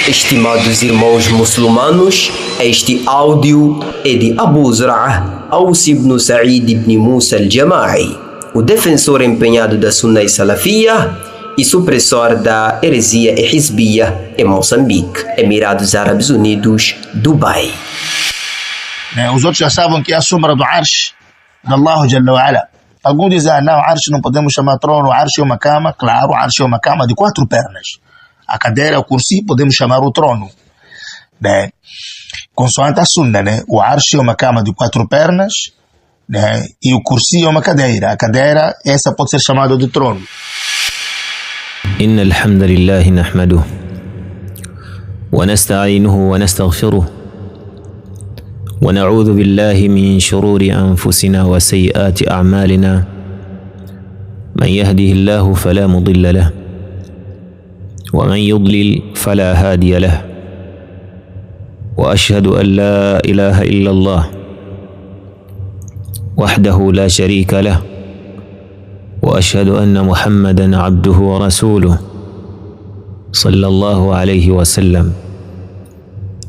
Estimados irmãos muçulmanos, este áudio é de Abu Zur'ah Aus ibn Sa'id ibn Musa al-Jama'i, o defensor empenhado da Sunnah Salafiyya e supressor da heresia Hizbiyya em Moçambique, Emirados Árabes Unidos, Dubai. Os outros já sabem que é a sombra do Arsh de Allah Jalla wa Ala. Alguns dizem, não, Arsh não podemos chamar trono, Arsh é uma cama. Claro, Arsh é uma cama de 4 pernas. A cadeira, o kursi, podemos chamar o trono. Consoante a Sunna, o Arsh é uma cama de 4 pernas, e o kursi é uma cadeira. A cadeira, essa pode ser chamada de trono. Inna alhamdulillahi nahmaduhu wa nasta'inuhu wa nastaghfiruh wa na'udhu billahi min shururi anfusina wa sayyiati a'malina man yahdihillahu fala mudilla lahu wa man yudlil fala hadiya lahu wa ashhadu an la ilaha illa Allah wahdahu la sharika lahu وأشهد أن محمدًا عبده ورسوله صلى الله عليه وسلم.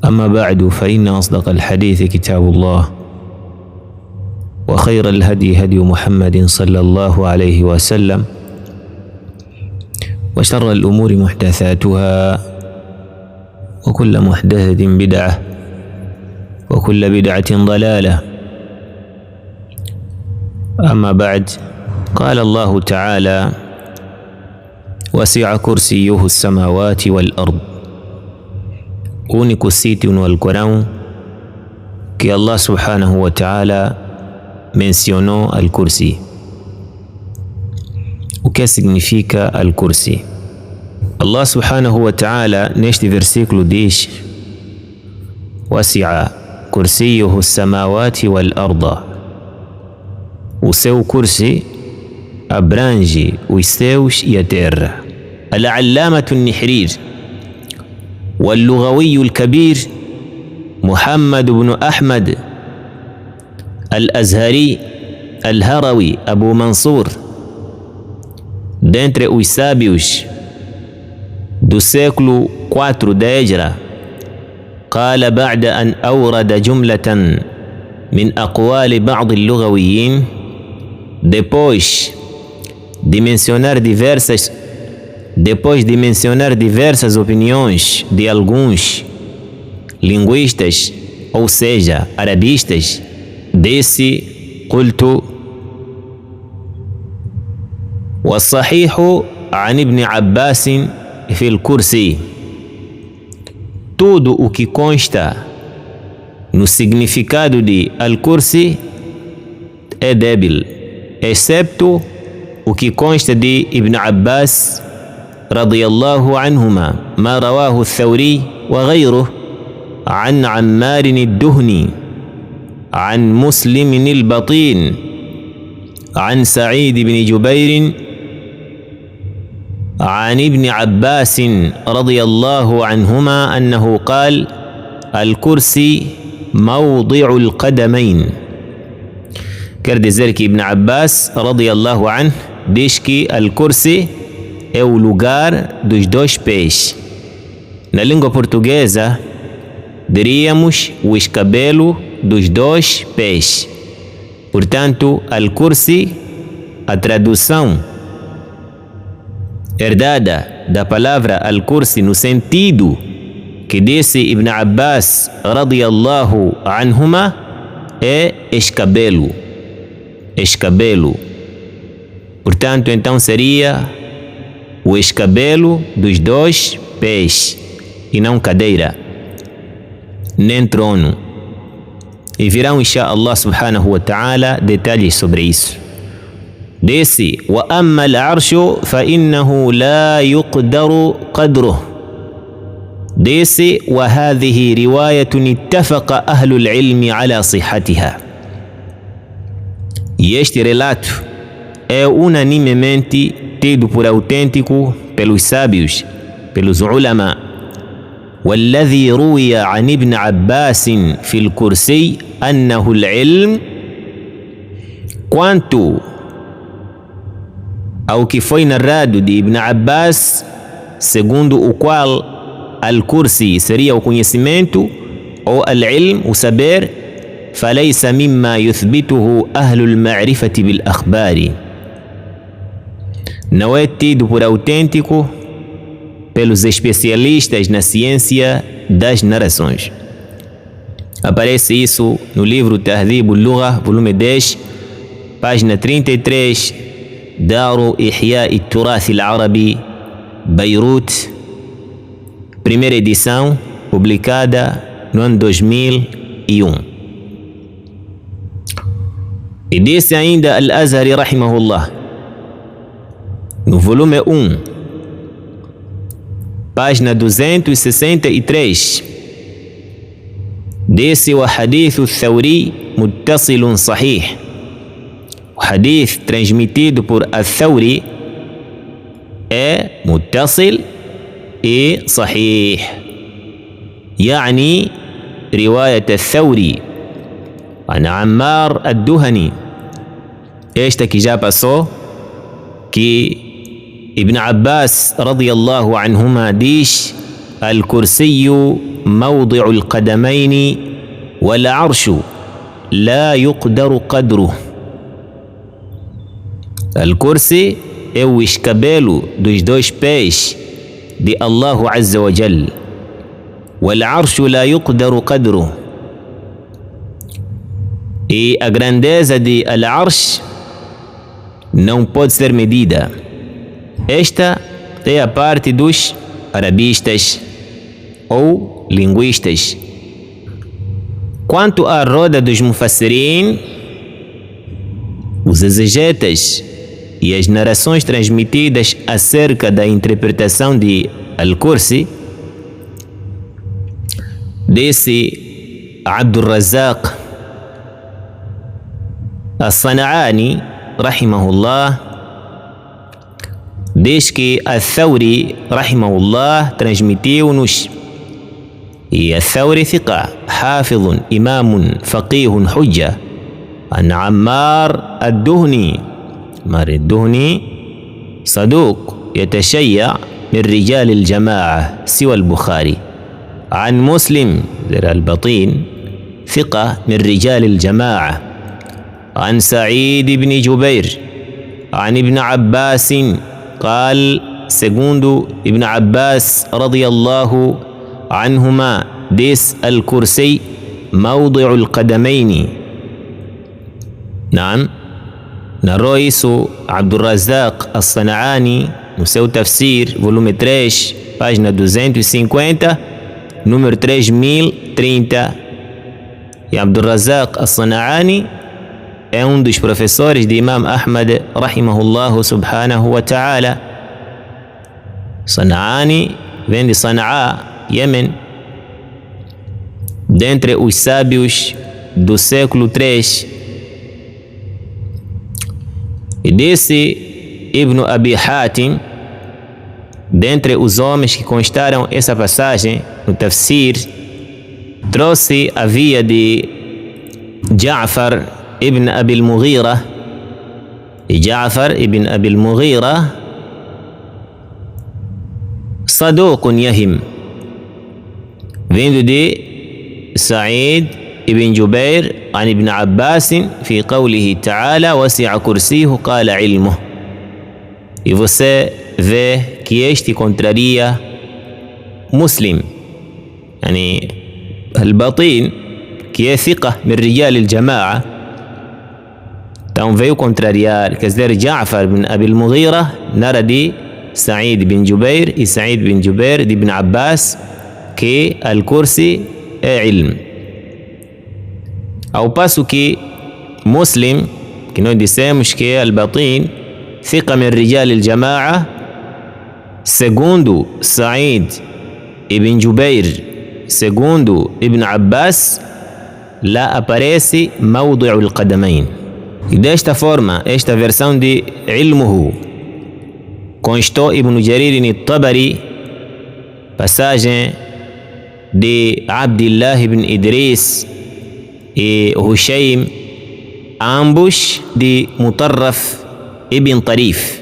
أما بعد، فإن أصدق الحديث كتاب الله، وخير الهدي هدي محمد صلى الله عليه وسلم، وشر الأمور محدثاتها، وكل محدثة بدعة، وكل بدعة ضلالة. أما بعد، قال الله تعالى: وسع كرسيه السماوات والأرض. Único sítio no Alcorão que Allah subhanahu wa ta'ala mencionou Al-Kursi. O que significa Al-Kursi? Allah subhanahu wa ta'ala neste versículo diz: وسع كرسيه السماوات والأرض. O seu kursi abrange os céus e a terra. Al-Allamah al-Nihrir wal-Lughawi al-Kabir Muhammad ibn Ahmad al-Azhari al-Harawi Abu Mansur, dentre os sábios do século 4 da Hijra, قال بعد أن أورد جملة من أقوال بعض اللغويين, depois de mencionar diversas opiniões de alguns linguistas, ou seja, arabistas, disse: قلت والصحيح عن ابن عباس في الكرسي. Tudo o que consta no significado de Al-Kursi é débil, excepto o que consta de Ibn Abbas radiyallahu anhuma, ma rawahu al-Thawri wa ghayruhu an Ammar al-Duhni an Muslim al-Batin an Sa'id ibn Jubair عن ابن عباس رضي الله عنهما أنه قال: الكرسي موضع القدمين. Quer dizer que Ibn Abbas radiyallahu anhu diz que Al-Kursi é o lugar dos 2 pés. Na língua portuguesa, diríamos o escabelo dos 2 pés. Portanto, Al-Kursi, a tradução herdada da palavra Al-Kursi no sentido que disse Ibn Abbas radiyallahu anhuma, é escabelo. Portanto, então seria o escabelo dos 2 pés e não cadeira, nem trono. E virão, inshaAllah subhanahu wa ta'ala, detalhes sobre isso. Disse: وَأَمَّا الْعَرْشُ فَإِنَّهُ لَا يُقْدَرُ قَدْرُهُ. Disse: وَهَذِهِ رِوَايَةٌ اتَّفَقَ أَهْلُ الْعِلْمِ عَلَى صِحَّتِهَا. E este relato é unanimemente tido por autêntico pelos sábios, pelos ulama. وَالَّذِي رُوِيَ عَنِ ابْنِ عَبَّاسٍ فِي الْكُرْسِيِّ أَنَّهُ الْعِلْمُ. Quanto ao que foi narrado de Ibn Abbas, segundo o qual al-kursi seria o conhecimento, ou al-ilm, o saber, فليس مما يثبته أهل المعرفة بالأخبار. Não é tido por autêntico pelos especialistas na ciência das narrações. Aparece isso no livro Tahdhib al-Lugha, volume 10, página 33, Daru Ihya al-Turath al-Arabi, Beirut, primeira edição, publicada no ano 2001. E disse ainda Al-Azhari rahimahullah, no volume 1, página 263, disse o hadith al-Thawri muttasilun sahih. O hadith transmitido por al-Thawri é muttasil e sahih. يعني رواية الثوري عن عمار الدهني. Esta que já passou, que Ibn Abbas radiyallahu anhuma diz: Al-Kursiyu mawdi'u al-qadamaini wal-arshu la yuqdaru qadruh. Al-Kursi é o escabelo dos dois pés de Allahu Azza wa Jal. Wal-arshu la yuqdaru qadruh. E a grandeza de Al-Arsh não pode ser medida. Esta é a parte dos arabistas ou linguistas. Quanto à roda dos mufassirin, os exegetas e as narrações transmitidas acerca da interpretação de Al-Kursi, disse Abdul Razzaq As-San'ani rahimahullah, diz que Al-Thawri rahimahullah transmitiu-nos, e Al-Thawri thiqa, hafidhun, imamun, faqihun, hujja, an Ammar ad-Duhni. Ammar ad-Duhni saduq yatashayya min rijal al-jama'a siwa al-Bukhari. An Muslim al-Batin thiqa min rijal al-jama'a. عن سعيد بن جبير عن ابن عباس قال segundo ابن عباس رضي الله عنهما ديس الكرسي موضع القدمين. نعم، narrou isso Abdurrazzaq As-San'ani no seu tafsir, volume 3, página 250, número 3030. E Abdurrazzaq As-San'ani é um dos professores de Imam Ahmad rahimahullah subhanahu wa ta'ala. San'ani vem de Sana'a, Iêmen, dentre os sábios do século 3. E disse Ibn Abi Hatim, dentre os homens que constaram essa passagem no tafsir, trouxe a via de Ja'far ibn Abi al-Mughira. E Ja'far ibn Abi al-Mughira saduqun yahim, vindo de Sa'id ibn Jubair an ibn Abbas fi qawlihi ta'ala wasi'a kursiyyuhu qala ilmuh. E você vê que este contraria Muslim, yani al-Batin, que é thiqa min rijal al-jama'a. Então veio contrariar, quer dizer, Ja'far bin Abi al-Mughira narra de Sa'id bin Jubair e Sa'id bin Jubair de Ibn Abbas que Al-Kursi é ilm. Ao passo que Muslim, que nós dissemos que é Al-Batin, thiqa min rijal al-jama'a, segundo Sa'id ibn Jubair, segundo Ibn Abbas, lá aparece Mawdi'u al-Qadamain. E desta forma, esta versão de ilmuhu constou Ibn Jarir al-Tabari, passagem de Abdullah ibn Idris e Hushaym, ambos de Mutarraf ibn Tarif.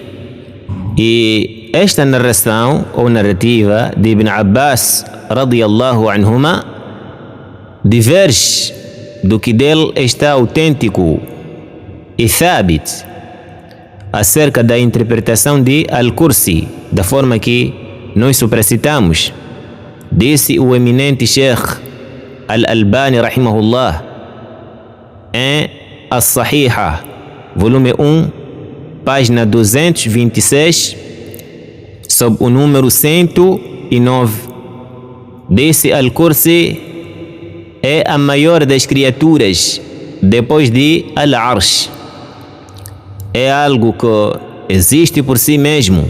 E esta narração ou narrativa de Ibn Abbas radiyallahu anhuma diverge do que dele está autêntico e thabit acerca da interpretação de Al-Kursi, da forma que nós supracitamos. Disse o eminente Sheikh Al-Albani rahimahullah em As-Sahiha, volume 1, página 226, sob o número 109. Disse Al-Kursi é a maior das criaturas depois de Al-Arsh. É algo que existe por si mesmo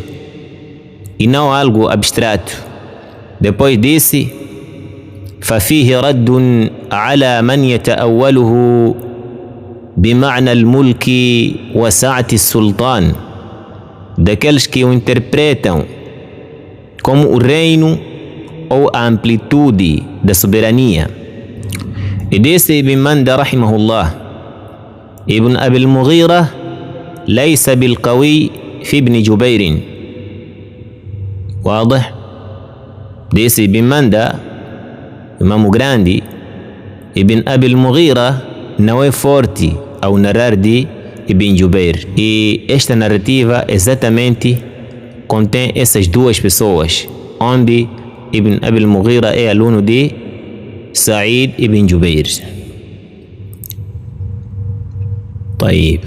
e não algo abstrato. Depois disse: ففيه رد على من يتأوله بمعنى الملك وسعة السلطان, daqueles que o interpretam como o reino ou a amplitude da soberania. E disse Ibn Manda rahimahullah: Ibn Abil Mughira ليس بالقوي في ابن جبير. واضح؟ disse Ibn Manda, Imam Grande, Ibn Abil Mughira não é forte ao narrar de Ibn Jubair. E esta narrativa exatamente contém essas duas pessoas, onde Ibn Abil Mughira é aluno de Sa'id Ibn Jubair. طيب.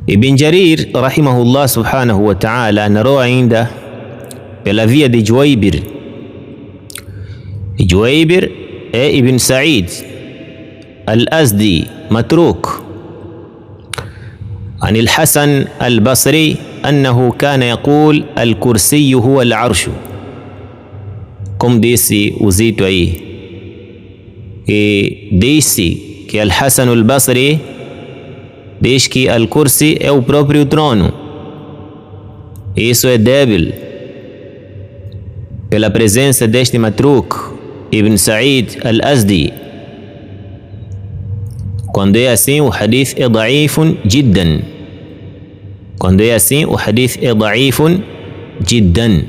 Ibn Jarir rahimahullah subhanahu wa ta'ala narrou ainda pela via de Juwaybir. Juwaybir é Ibn Sa'id Al-Azdi Matruk عن الحسن البصري أنه كان يقول الكرسي هو العرش. Como disse o Zito aí, e disse que Al-Hasan al-Basri diz que Al-Kursi é o próprio trono. Isso é débil pela presença deste Matruk Ibn Sa'id Al-Azdi. Quando é assim, o hadith é da'ifun jiddan. Quando é assim, o hadith é da'ifun jiddan.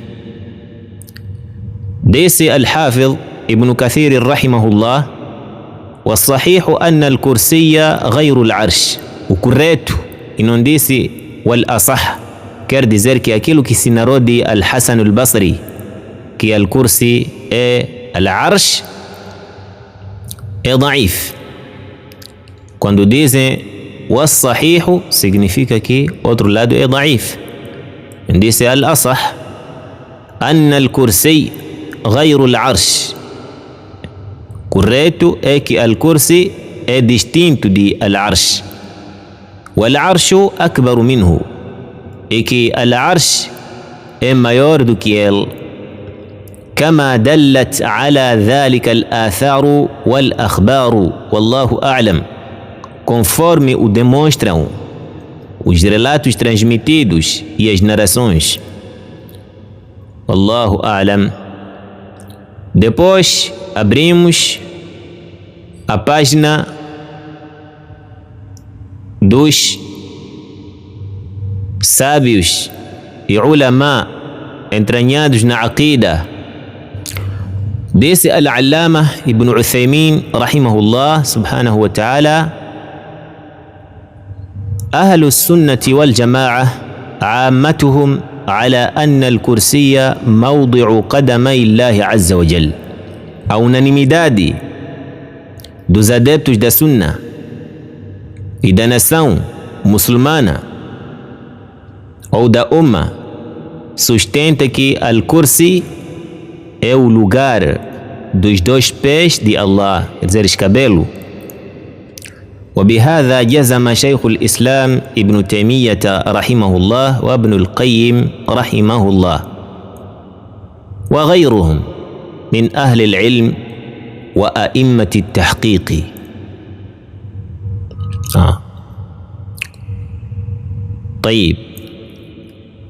Disse Al-Hafidh Ibn Kathir rahimahullah: والصحيح أن الكرسي غير العرش. O correto, e não disse wal asah, quer dizer que aquilo que se narrou de Al-Hasan al-Basri, que Al-Kursi é Al-Arsh, é daif. Quando dizem was sahihu, significa que outro lado é daif. Disse Al-Asah anna Al-Kursi ghayru Al-Arsh. Correto é que Al-Kursi é distinto de Al-Arsh. والعرش أكبر منه, e que العرش é maior do que ele. كما دلت على ذلك الآثار والأخبار والله أعلم, conforme o demonstram os relatos transmitidos e as narrações. Wallahu a'lam. Depois abrimos a página dos sábios e ulama entranhados na aqida. Disse Al-Allama Ibn Uthaymin rahimahullah subhanahu wa ta'ala: أهل السنة والجماعة عامتهم على أن الكرسي موضع قدمي الله عز وجل. A unanimidade dos adeptos da sunna e da nação muçulmana ou da umma sustenta que Al-Kursi é o lugar dos dois pés de Allah, quer dizer, escabelo. وبهذا جزم شيخ الإسلام ابن تيمية رحمه الله وابن القيم رحمه الله وغيرهم من أهل العلم وأئمة التحقيق. طيب.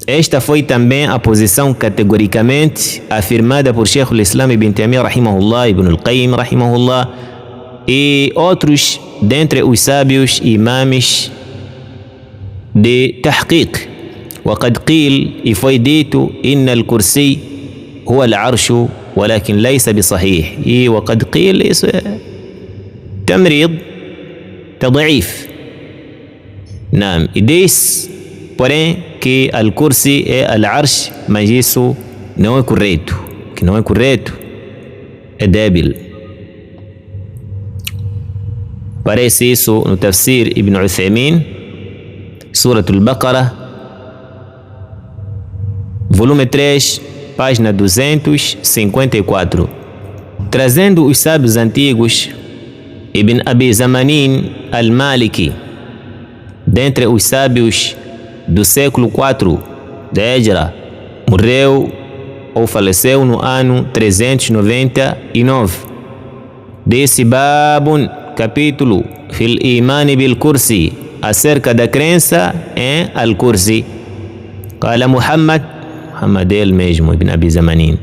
Esta foi também a posição categoricamente afirmada por Sheikh al-Islam ibn Taymiyyah rahimahullah, Ibn al-Qayyim rahimahullah e outros dentre os sábios e imames de tahqiq. وقد قيل e foi dito إن الكرسي هو العرش ولكن ليس بصحيح. e وقد قيل isso é تمريض تضعيف. نعم, e diz porém que al-Kursi é al-Arsh, mas isso não é correto. Que não é correto é débil. Parece isso no Tafsir Ibn Uthaymin, Surat al-Baqarah, volume 3, página 254. Trazendo os sábios antigos, Ibn Abi Zamanin al-Maliki, dentre os sábios do século IV da Hijra, morreu ou faleceu no ano 399. Desse babun, capítulo fil imani bil kursi, acerca da crença em al-Kursi. Qala Muhammad ele mesmo, Ibn Abi Zamanin,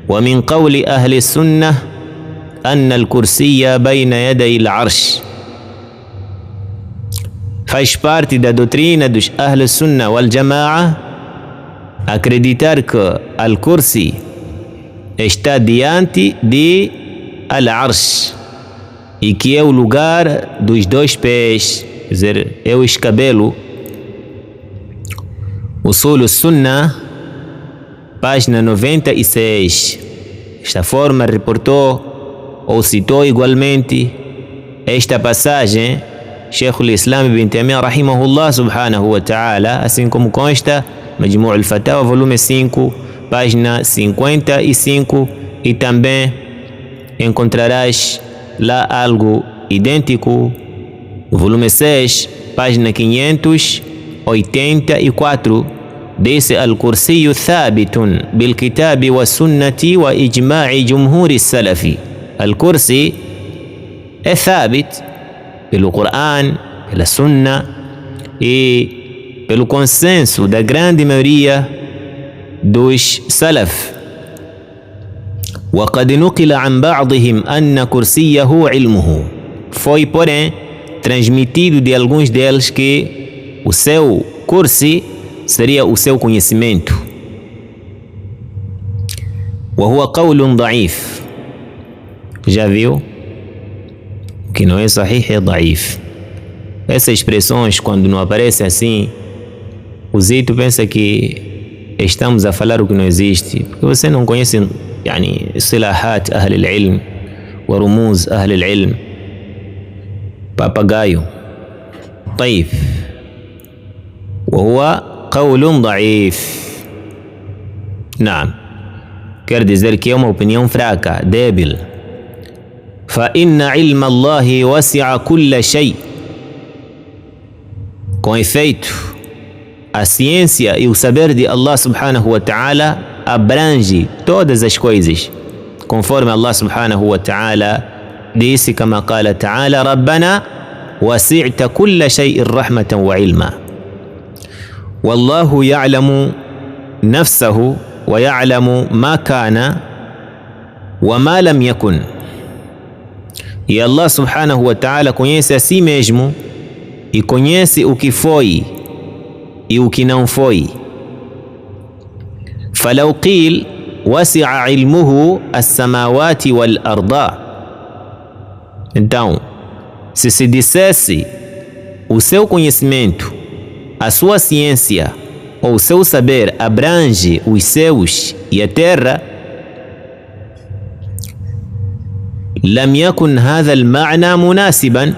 wa min qawli ahli sunnah anna al-Kursiya bayna yaday al-Arsh. Faz parte da doutrina dos Ahl Sunnah wal Jama'a acreditar que al-Kursi está diante de al-Arsh e que é o lugar dos dois pés, quer dizer, é o escabelo. Usul Sunnah, página 96. Esta forma reportou ou citou igualmente esta passagem Sheikh al-Islam Ibn Taymiyyah rahimahullah subhanahu wa ta'ala, assim como consta Majmu' al-Fatawa, volume 5, página 55, e também encontrarás lá algo idêntico, volume 6, página 584, disse al-Kursiyu thabitun bil kitabi wa sunnati wa ijma'i jumhuri salafi. Al-Kursi é thabit pelo Coran, pela Sunna e pelo consenso da grande maioria dos Salaf. وقد نقل عن بعضهم أن كرسيه علمه. Foi, porém, transmitido de alguns deles que o seu kursi seria o seu conhecimento. وهو قول ضعيف. Já viu? Que não é sahih, é daif. Essas expressões, quando não aparecem assim, o Zito pensa que estamos a falar o que não existe, porque você não conhece يعني صلاحات أهل العلم ورموز أهل العلم. papagaio. طيب, وهو قول ضعيف. نعم, quer dizer que é uma opinião fraca, débil. فإن علم الله وسع كل شيء. Com efeito, a ciência e o saber de Allah subhanahu wa ta'ala abrange todas as coisas, conforme Allah subhanahu wa ta'ala disse, كما قال تعالى ربنا وسعت كل شيء رحمة وعلما. والله يعلم نفسه ويعلم ما كان وما لم يكن. E Allah subhanahu wa ta'ala conhece a si mesmo e conhece o que foi e o que não foi. فلو قيل وسع علمه السماوات والأرض. Então, se dissesse o seu conhecimento, a sua ciência ou o seu saber abrange os céus e a terra, لم يكن هذا المعنى مناسبا.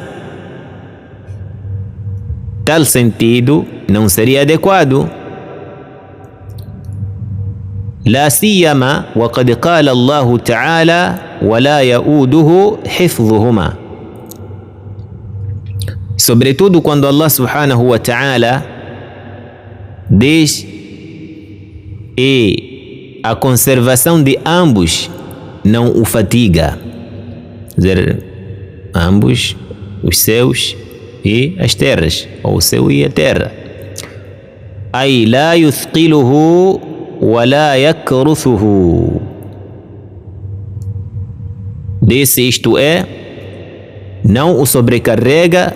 Tal sentido não seria adequado. لا سيما وقد قال الله تعالى ولا يؤوده حفظهما. Sobretudo quando Allah subhanahu wa ta'ala diz e a conservação de ambos não o fatiga. Quer dizer, ambos, os céus e as terras, ou o céu e a terra. Ay la yuthqiluhu wa la yakruthuhu. Disse, isto é, não o sobrecarrega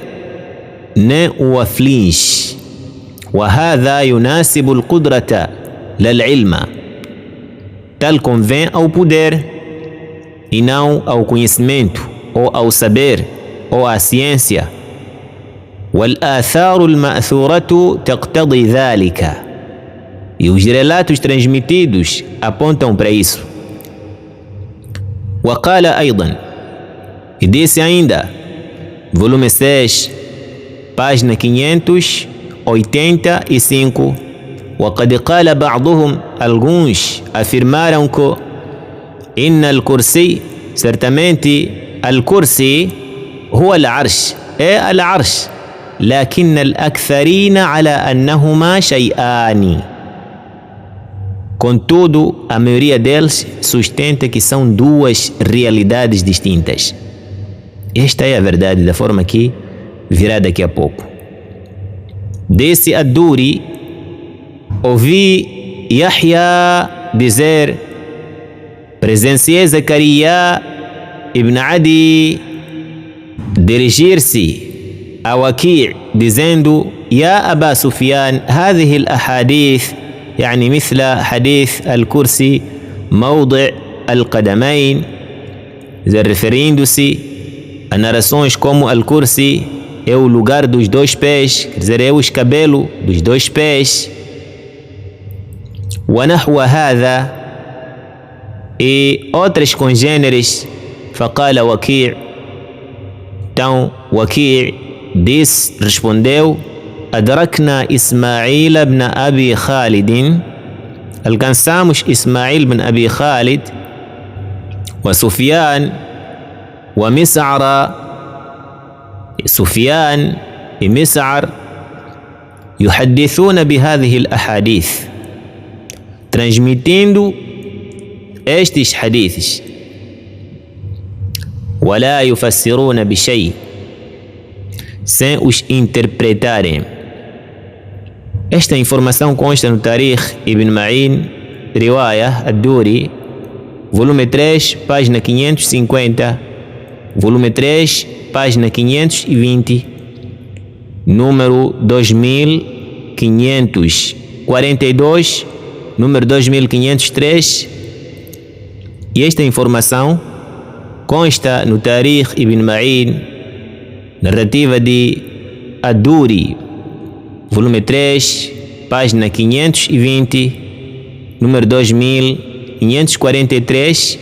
nem o aflige. وهذا يناسب القدرة للعلم. Tal convém ao poder e não ao conhecimento ou ao saber ou à ciência. والآثار المأثورة تقتضي ذلك. E os relatos transmitidos apontam para isso. وقال أيضا, e disse ainda, volume 6, página 585, وقد قال بعضهم, alguns afirmaram que إن الكرسي, certamente الكرسي هو العرش, é العرش, لكن الأكثرين على أنهما شيئان. Contudo, a maioria deles sustenta que são duas realidades distintas. Esta é a verdade, da forma que virá daqui a pouco. Desse Ad-Duri, ouvi Yahya dizer, presenciei Zakaria ibn Adi dirigir-se a Waqi' dizendo, يا أبا سفيان هذه الأحاديث, يعني مثل حديث الكرسي موضع القدمين, referindo-se a narrações como al-Kursi é o lugar dos dois pés, quer dizer, é o escabelo dos dois pés. ونحو هذا, e outras congêneres. فقال وكيع, então Waqi' disse, respondeu, أدركنا إسماعيل بن أبي خالد, alcançamos Ismail bin Abi Khalid, وسفيان ومسعر, سفيان ومسعر يحدثون بهذه الأحاديث, transmitindo estes hadiths, ولا يفسرون بشيء, sem os interpretarem. Esta informação consta no Tarikh Ibn Ma'in, Riwaya Ad-Duri, volume 3, página 550, volume 3, página 520, número 2542, número 2503. E esta informação consta no Tarikh Ibn Ma'in, narrativa de Ad-Duri, volume 3, página 520, número 2543.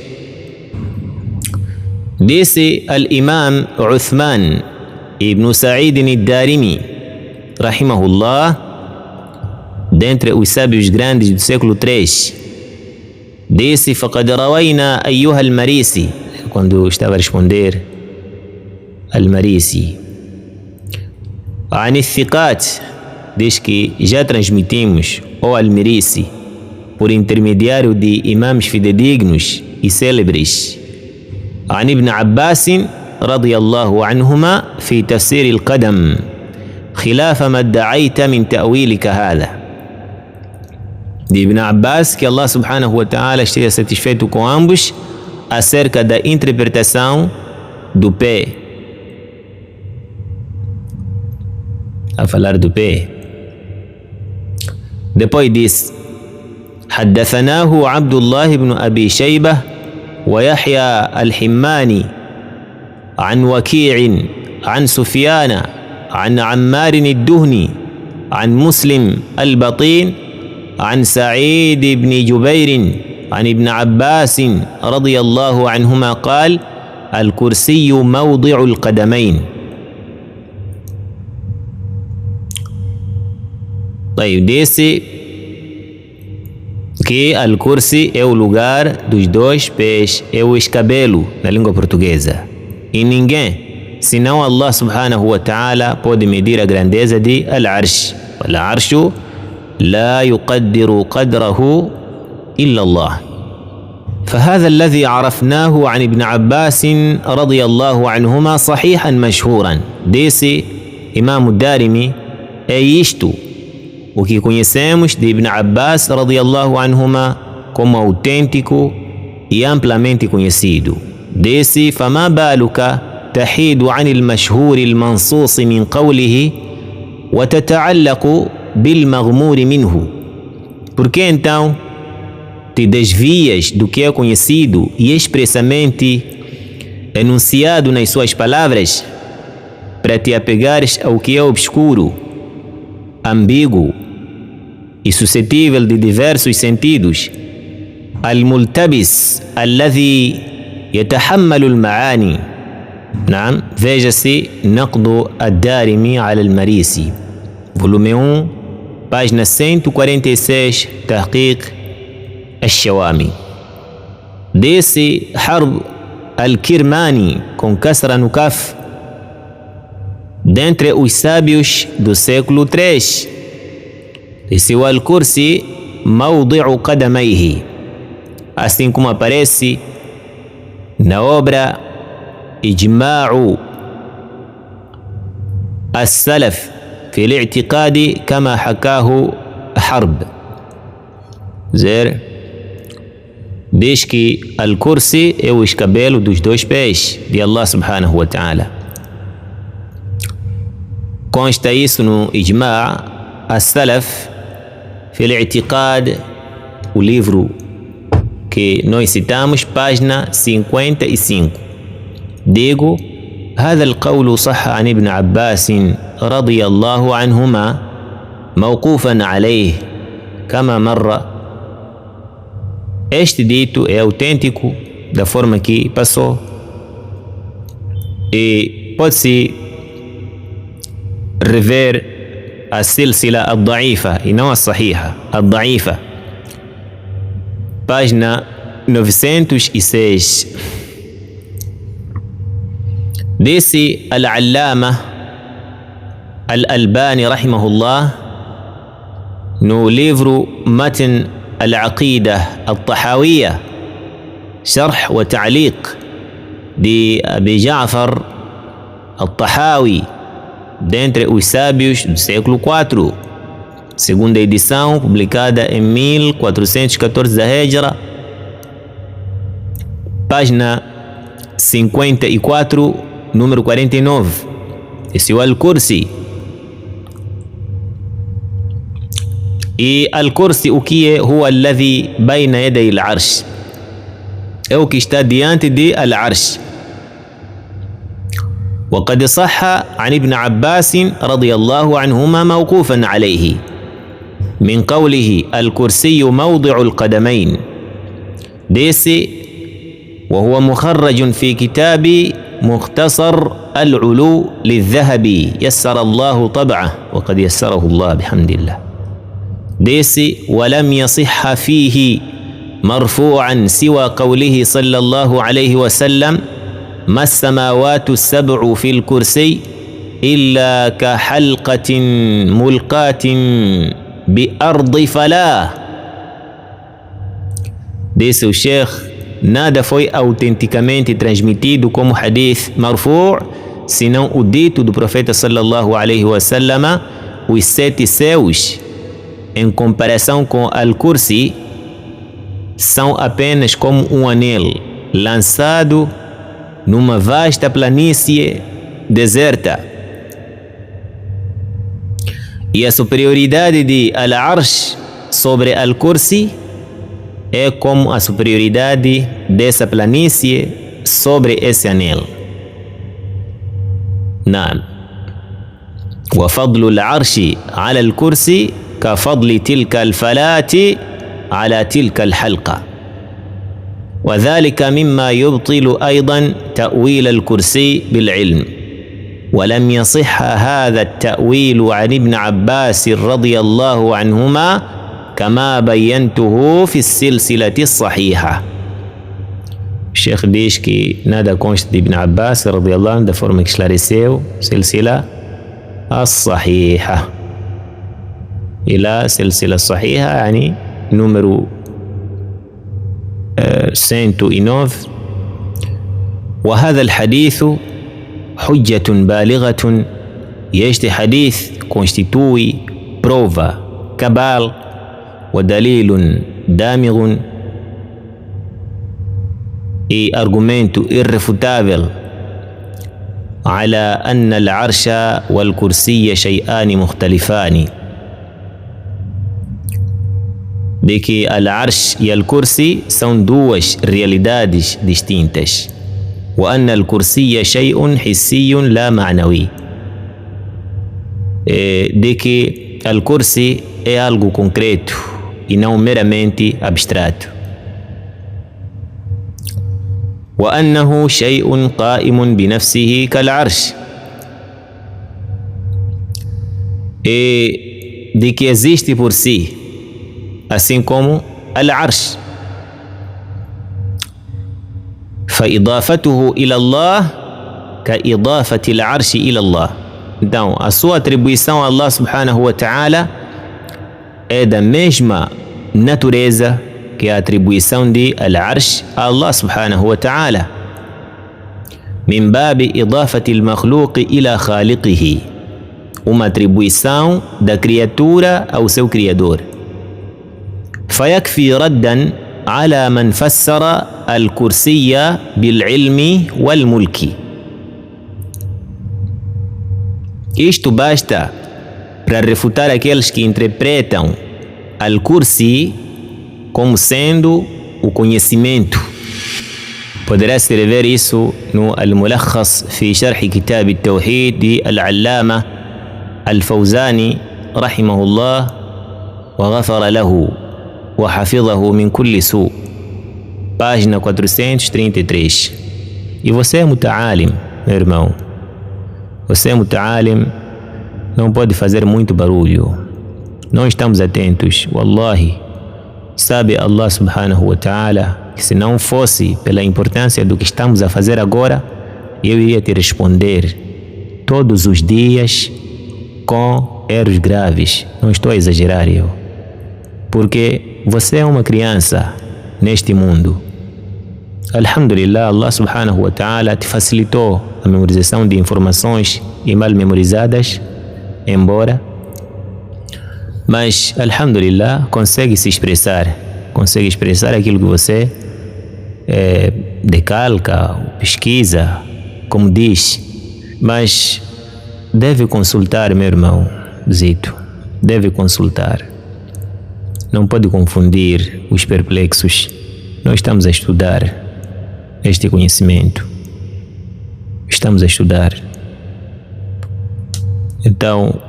Disse al-Imam Uthman ibn Sa'id al-Darimi, rahimahullah, dentre os sábios grandes do século 3, disse, فقد روينا أيها المريسي, quando estava a responder al-Marisi, عن الثقات, diz que já transmitimos ao al-Marisi por intermediário de imãs fidedignos e célebres, عن ابن عباس رضي الله عنهما في تفسير القدم خلاف ما ادعيت من تأويلك هذا, de Ibn Abbas, que Allah subhanahu wa ta'ala esteja satisfeito com ambos acerca da interpretação do pé. A falar do pé. Depois diz, حدثناه عبد الله بن أبي شيبة ويحيى الحماني عن وكيع عن سفيان عن عمار الدهني عن مسلم البطين عن سعيد بن جبير عن ابن عباس رضي الله عنهما قال الكرسي موضع القدمين. طيب, disse que al-Kursi é o lugar dos dois pés, é o escabelo na língua portuguesa, e ninguém senão Allah subhanahu wa ta'ala pode medir a grandeza de al-Arsh. Al-Arshu لا يقدر قدره إلا الله. فهذا الذي عرفناه عن ابن عباس رضي الله عنهما صحيحا مشهورا. Disse Imam Ad-Darimi, é isto o que conhecemos de Ibn Abbas radiyallahu anhuma como autêntico e amplamente conhecido. Disse, فما بالك تحيد عن المشهور المنصوص من قوله وتتعلق بالمغمور منه. Por que então te desvias do que é conhecido e expressamente enunciado nas suas palavras para te apegares ao que é obscuro, ambíguo e suscetível de diversos sentidos? الملتبس الذي يتحمل المعاني. نعم، veja-se نقد الدارمي على المريسي, volume 1, página 146, تحقيق الشوامي. Desse Harb al-Kirmani, com kasra no kaf, dentre os sábios do século III. Desse o Al-Kursi mawdi'u qadamayhi, assim como aparece na obra Ijma'u as-Salaf fi al-i'tiqadi kama hakahu Harb. Diz que Al-Kursi é o escabelo dos dois pés de Allah subhanahu wa ta'ala. Consta isso no Ijma' as-Salaf fi al-i'tiqad, o livro que nós citamos, página 55. Digo: هذا القول صح عن ابن عباس رضي الله عنهما موقوفا عليه كما مر. Este dito é autêntico da forma que passou e pode-se rever a silsila al-da'ifa e não a sahiha. Al-da'ifa, página 906. Disse Al-Allama Al-Albani rahimahullah no livro Matn العقيدة الطحاوية شرح وتعليق de Abi Ja'far al-Tahawi, dentre os sábios do século IV, segunda edição, publicada em 1414 da Hijra, página 54, número 49. Esse é o Al-Kursi. E Al-Kursi, o que é? Huwa alladhi bayna yaday al-arsh, é o que está diante de al-arsh. وقد صح عن ابن عباس رضي الله عنهما موقوفا عليه من قوله الكرسي موضع القدمين. ديسي وهو مخرج في كتاب مختصر العلو للذهبي، يسر الله طبعه وقد يسره الله بحمد الله. ديسي ولم يصح فيه مرفوعا سوى قوله صلى الله عليه وسلم ما السماوات السبع في الكرسي إلا كحلقة ملقاة بأرض فلاة. Disse o Sheikh: nada foi autenticamente transmitido como hadith marfu', senão o dito do profeta sallallahu alaihi wasallam: os 7 céus, em comparação com Al-Kursi, são apenas como um anel lançado numa vasta planície deserta. E a superioridade de Al-Arsh sobre Al-Kursi é como a superioridade dessa planície sobre esse anel. Naam. Wa fadlu al-arshi ala al-kursi ka fadli tilka al-falati ala tilka al-halqa. وذلك مما يبطل أيضا تأويل الكرسي بالعلم، ولم يصح هذا التأويل عن ابن عباس رضي الله عنهما كما بينته في السلسلة الصحيحة. الشيخ diz que nada consta de Ibn Abbas radiyallahu anhu da forma que esclareceu silsila الصحيحة. إلى سلسلة الصحيحة يعني número 109. وهذا الحديث حجة بالغة. Este hadith constitui prova cabal ودليل دامغ e argumento irrefutável على أن العرش والكرسي شيئان مختلفان. de que Al-Arsh e Al-Kursi são duas realidades distintas. وأن الكرسي شيء حسي لا معنوي. De que Al-Kursi é algo concreto e não meramente abstrato. وأنه شيء قائم بنفسه كالعرش. De que existe por si, assim como Al-Arsh. فإضافته إلى الله كإضافة العرش إلى الله. Então, a sua atribuição a Allah subhanahu wa ta'ala é da mesma natureza que a atribuição de Al-Arsh a Allah subhanahu wa ta'ala. من باب إضافة المخلوق إلى خالقه. Uma atribuição da criatura ao seu criador. فيكفي ردا على من فسر الكرسي بالعلم والملك. Isto basta para refutar aqueles que interpretam Al-Kursi como sendo o conhecimento. Poderá escrever isso no Al-Mulakhas fi Sharh Kitab Al-Tawhid de Al-Allama Al-Fawzani rahimahullah wa ghafara lahu wa hafidhahu min kulli su. Página 433. E você é muta'alim, meu irmão. Você é muta'alim, não pode fazer muito barulho. Não estamos atentos. Wallahi, sabe Allah subhanahu wa ta'ala que se não fosse pela importância do que estamos a fazer agora, eu iria te responder todos os dias com erros graves. Não estou a exagerar eu. Porque você é uma criança neste mundo. Alhamdulillah, Allah subhanahu wa ta'ala te facilitou a memorização de informações e mal memorizadas, embora, mas alhamdulillah consegue se expressar, consegue expressar aquilo que você decalca, pesquisa, como diz, mas deve consultar, meu irmão Zito, deve consultar. Não pode confundir os perplexos. Nós estamos a estudar este conhecimento. Estamos a estudar. Então,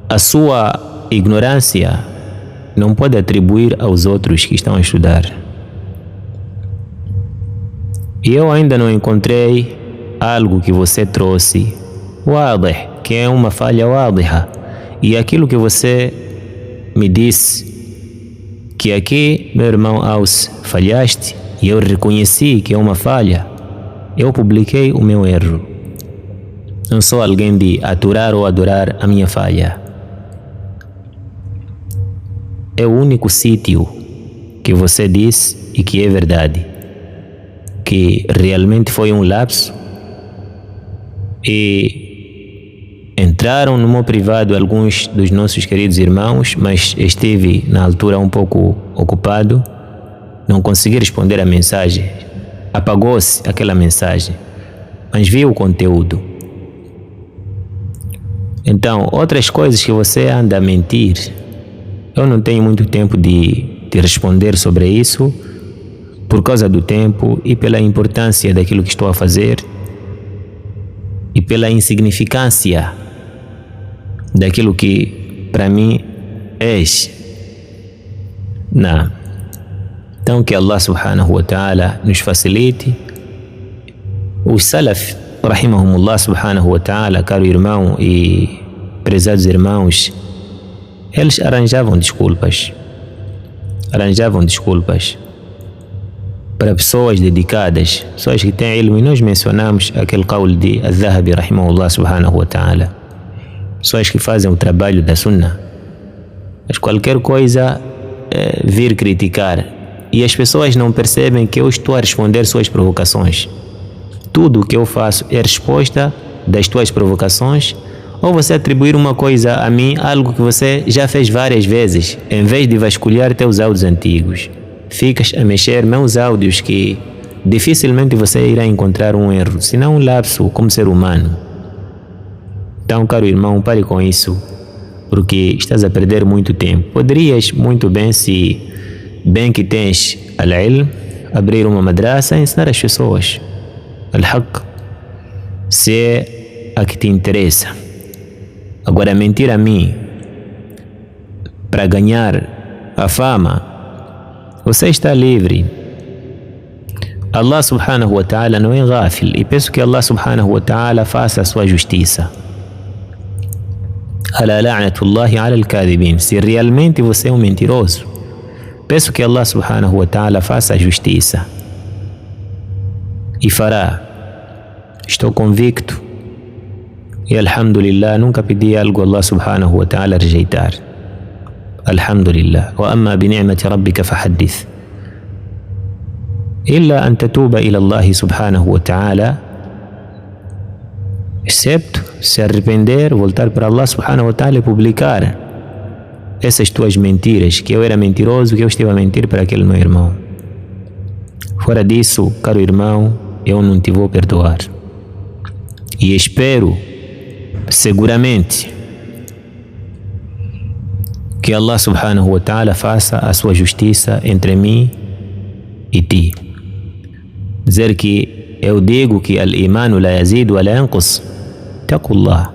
a sua ignorância não pode atribuir aos outros que estão a estudar. E eu ainda não encontrei algo que você trouxe, wadih, que é uma falha wadiha. E aquilo que você me disse, que aqui, meu irmão Aus, falhaste, e eu reconheci que é uma falha, eu publiquei o meu erro. Não sou alguém de aturar ou adorar a minha falha. É o único sítio que você disse e que é verdade, que realmente foi um lapso e entraram no meu privado alguns dos nossos queridos irmãos, mas estive na altura um pouco ocupado, não consegui responder a mensagem, apagou-se aquela mensagem, mas vi o conteúdo. Então, outras coisas que você anda a mentir, eu não tenho muito tempo de responder sobre isso, por causa do tempo e pela importância daquilo que estou a fazer e pela insignificância daquilo que para mim és. Não. Então que Allah subhanahu wa ta'ala nos facilite. Os salaf, rahimahumullah subhanahu wa ta'ala, caro irmão e prezados irmãos, eles arranjavam desculpas para pessoas dedicadas, pessoas que têm ilmo. E nós mencionamos aquele qawl de Al-Dhahabi rahimahullah subhanahu wa ta'ala, pessoas que fazem o trabalho da sunnah, mas qualquer coisa vir criticar, e as pessoas não percebem que eu estou a responder suas provocações. Tudo o que eu faço é resposta das tuas provocações, ou você atribuir uma coisa a mim, algo que você já fez várias vezes, em vez de vasculhar teus áudios antigos. Ficas a mexer meus áudios que dificilmente você irá encontrar um erro, senão um lapso como ser humano. Então, caro irmão, pare com isso. porque estás a perder muito tempo. Poderias muito bem, se bem que tens al-ilm, abrir uma madrasa e ensinar as pessoas al-haq, se é a que te interessa. Agora, mentir a mim para ganhar a fama, você está livre. Allah subhanahu wa ta'ala não é ghafil, e peço que Allah subhanahu wa ta'ala faça a sua justiça. Ala la'natullahi ala al-kadhibin. Se realmente você é um mentiroso, peço que Allah subhanahu wa ta'ala faça a justiça. E fará. Estou convicto. E alhamdulillah, nunca pedi algo a Allah subhanahu wa ta'ala rejeitar. Alhamdulillah. Wa amma bi ni'mati rabbika fahaddith. إلا أن تتوب إلى الله سبحانه وتعالى, excepto se arrepender, voltar para Allah subhanahu wa ta'ala e publicar essas tuas mentiras, que eu era mentiroso, que eu estive a mentir para aquele meu irmão. Fora disso, caro irmão, eu não te vou perdoar. E espero, seguramente, que Allah subhanahu wa ta'ala faça a sua justiça entre mim e ti. Dizer que eu digo que al-imanu la yazid wa la yanqus, taqullah.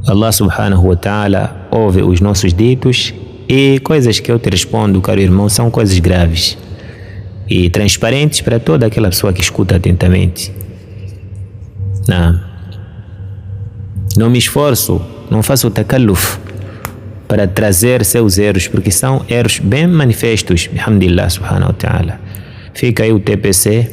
Allah subhanahu wa ta'ala ouve os nossos ditos, e coisas que eu te respondo, caro irmão, são coisas graves e transparentes para toda aquela pessoa que escuta atentamente. Não me esforço, não faço takalluf para trazer seus erros, porque são erros bem manifestos, bihamdillah subhanahu wa ta'ala. Fica aí o TPC,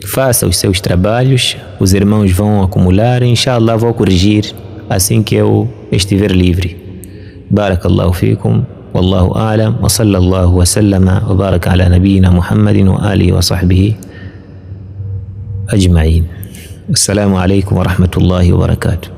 faça os seus trabalhos, os irmãos vão acumular, e inshallah vou corrigir assim que eu estiver livre. Barakallahu fikum, wallahu a'lam, wa sallallahu wa sallama wa baraka ala nabiyyina Muhammadin wa alihi wa sahbihi ajma'in. Assalamu alaikum wa rahmatullahi wa barakatuh.